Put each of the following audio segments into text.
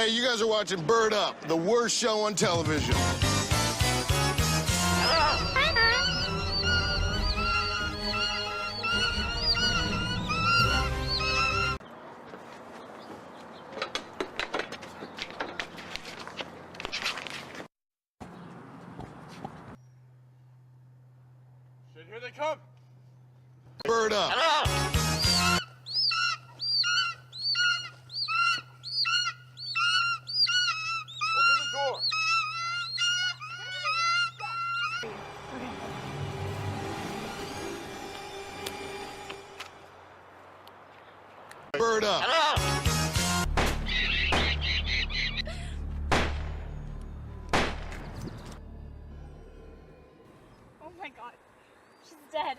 Hey, you guys are watching Bird Up, the worst show on television. Shit, here they come. Bird Up. Open the door. Bird Up. Oh my god. She's dead.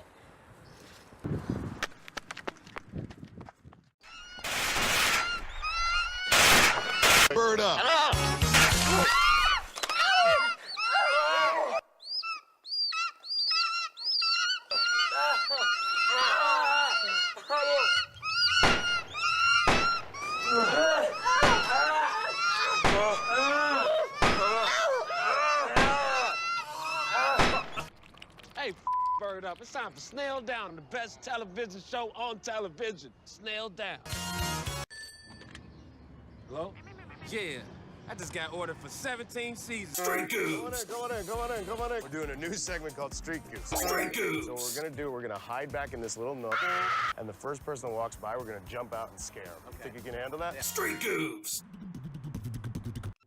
Bird Up. Hey, Bird Up. It's time for Snail Down, the best television show on television. Snail Down. Hello? Yeah, I just got ordered for 17 seasons. Street Goose. Come on in. We're doing a new segment called Street Goose. Street Goose. So what we're gonna hide back in this little nook, and the first person that walks by, we're gonna jump out and scare them. Okay. Think you can handle that? Yeah. Street Goose.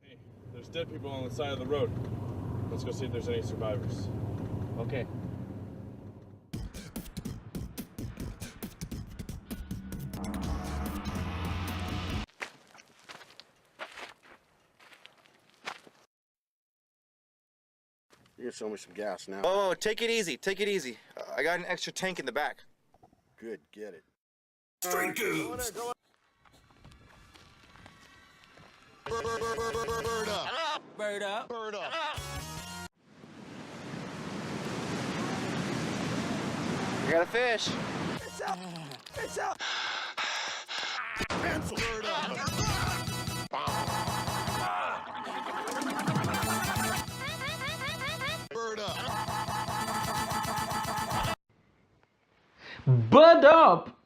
Hey, there's dead people on the side of the road. Let's go see if there's any survivors. Okay. You can show me some gas now. Oh, take it easy. Take it easy. I got an extra tank in the back. Good, get it. Street Goose. Bird Up. Bird up. Bird Up. I got a fish. It's up. Pencil. Bird Up. Bird Up. Bird Up!